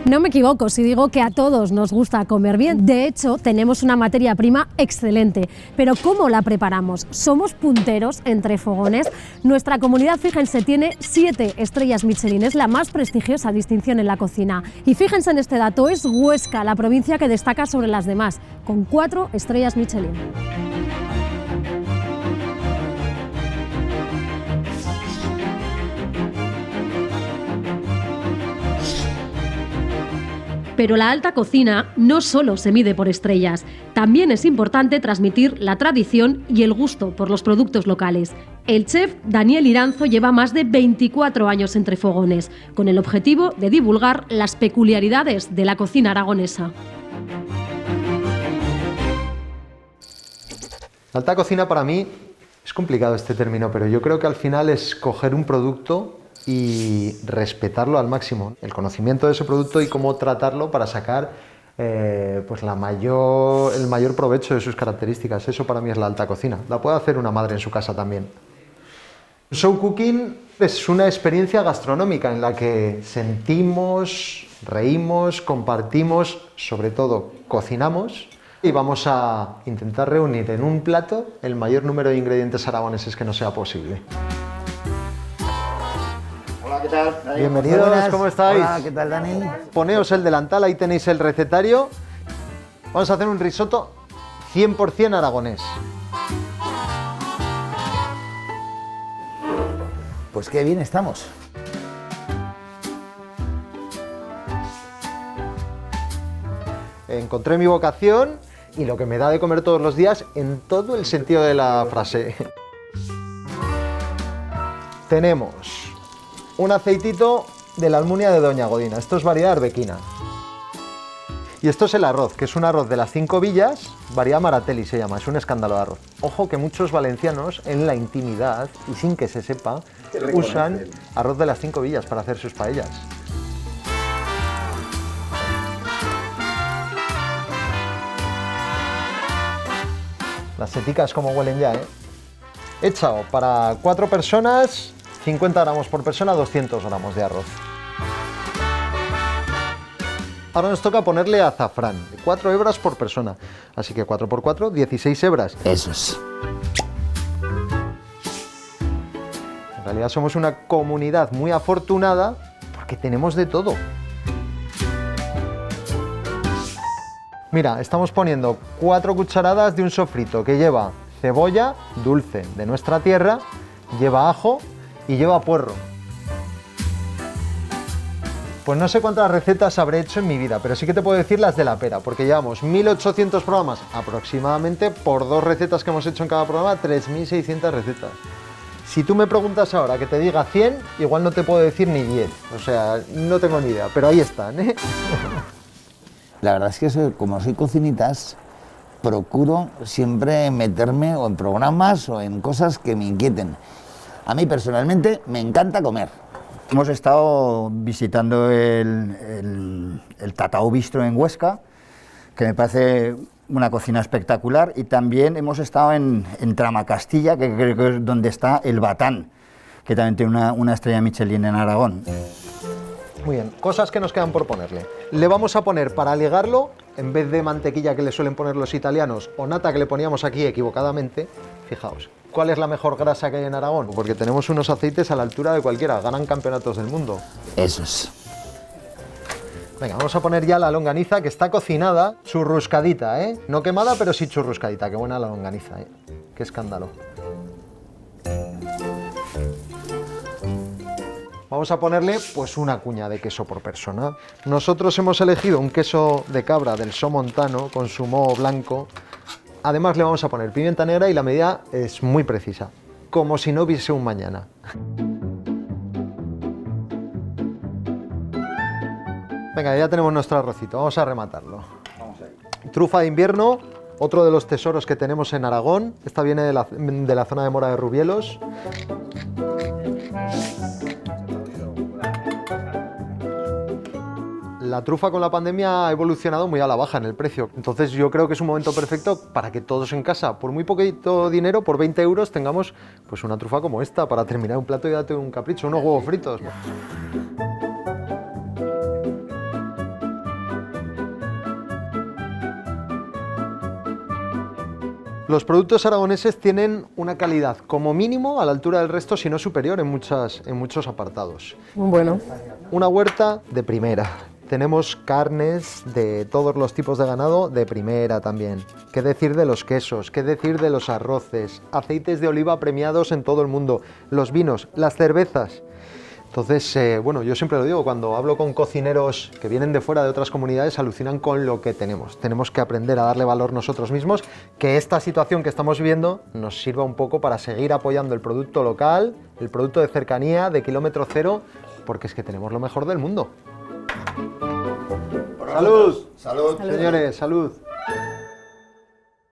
No me equivoco si digo que a todos nos gusta comer bien. De hecho, tenemos una materia prima excelente. Pero ¿cómo la preparamos? ¿Somos punteros entre fogones? Nuestra comunidad, fíjense, tiene 7 estrellas Michelin. Es la más prestigiosa distinción en la cocina. Y fíjense en este dato, es Huesca la provincia que destaca sobre las demás, con 4 estrellas Michelin. Pero la alta cocina no solo se mide por estrellas, también es importante transmitir la tradición y el gusto por los productos locales. El chef Daniel Iranzo lleva más de 24 años entre fogones, con el objetivo de divulgar las peculiaridades de la cocina aragonesa. La alta cocina para mí es complicado este término, pero yo creo que al final es coger un producto y respetarlo al máximo, el conocimiento de ese producto y cómo tratarlo para sacar pues el mayor provecho de sus características. Eso para mí es la alta cocina. La puede hacer una madre en su casa también. Show cooking es una experiencia gastronómica en la que sentimos, reímos, compartimos, sobre todo cocinamos, y vamos a intentar reunir en un plato el mayor número de ingredientes aragoneses que nos sea posible. Hola, ¿qué tal? Bienvenidos, ¿cómo estáis? Hola, ¿qué tal, Dani? Poneos el delantal, ahí tenéis el recetario. Vamos a hacer un risotto 100% aragonés. Pues qué bien estamos. Encontré mi vocación y lo que me da de comer todos los días en todo el sentido de la frase. Tenemos un aceitito de la Almunia de Doña Godina. Esto es variedad arbequina. Y esto es el arroz, que es un arroz de las 5 villas, variedad Maratelli se llama, es un escándalo de arroz. Ojo que muchos valencianos en la intimidad y sin que se sepa usan arroz de las 5 villas para hacer sus paellas. Las seticas como huelen ya, ¿eh? He echado para 4 personas, 50 gramos por persona, 200 gramos de arroz. Ahora nos toca ponerle azafrán, 4 hebras por persona. Así que 4 por 4, 16 hebras. Eso es. En realidad somos una comunidad muy afortunada porque tenemos de todo. Mira, estamos poniendo 4 cucharadas de un sofrito que lleva cebolla dulce de nuestra tierra, lleva ajo y lleva puerro. Pues no sé cuántas recetas habré hecho en mi vida, pero sí que te puedo decir las de la pera, porque llevamos 1800 programas aproximadamente, por 2 recetas que hemos hecho en cada programa, 3600 recetas. Si tú me preguntas ahora que te diga 100, igual no te puedo decir ni 10, o sea, no tengo ni idea, pero ahí están, ¿eh? La verdad es que como soy cocinitas, procuro siempre meterme o en programas o en cosas que me inquieten. A mí personalmente me encanta comer. Hemos estado visitando el Tatao Bistro en Huesca, que me parece una cocina espectacular, y también hemos estado en Tramacastilla, que creo que es donde está el Batán, que también tiene una estrella Michelin en Aragón. Muy bien, cosas que nos quedan por ponerle. Le vamos a poner para ligarlo, en vez de mantequilla que le suelen poner los italianos o nata que le poníamos aquí equivocadamente, fijaos, ¿cuál es la mejor grasa que hay en Aragón? Porque tenemos unos aceites a la altura de cualquiera, ganan campeonatos del mundo. Eso es. Venga, vamos a poner ya la longaniza que está cocinada, churruscadita, ¿eh? No quemada, pero sí churruscadita, qué buena la longaniza, ¿eh? Qué escándalo. Vamos a ponerle pues una cuña de queso por persona. Nosotros hemos elegido un queso de cabra del Somontano con su moho blanco. Además le vamos a poner pimienta negra y la medida es muy precisa, como si no hubiese un mañana. Venga, ya tenemos nuestro arrocito, vamos a rematarlo. Trufa de invierno, otro de los tesoros que tenemos en Aragón. Esta viene de la zona de Mora de Rubielos. La trufa con la pandemia ha evolucionado muy a la baja en el precio, entonces yo creo que es un momento perfecto para que todos en casa, por muy poquito dinero, por 20 euros, tengamos pues una trufa como esta para terminar un plato y darte un capricho, unos huevos fritos. Los productos aragoneses tienen una calidad como mínimo a la altura del resto, si no superior en muchos apartados. Bueno. Una huerta de primera. Tenemos carnes de todos los tipos de ganado de primera también. ¿Qué decir de los quesos? ¿Qué decir de los arroces? Aceites de oliva premiados en todo el mundo. Los vinos, las cervezas. Entonces, bueno, yo siempre lo digo, cuando hablo con cocineros que vienen de fuera de otras comunidades, alucinan con lo que tenemos. Tenemos que aprender a darle valor nosotros mismos, que esta situación que estamos viviendo nos sirva un poco para seguir apoyando el producto local, el producto de cercanía, de kilómetro cero, porque es que tenemos lo mejor del mundo. ¡Salud! ¡Salud! Señores, salud.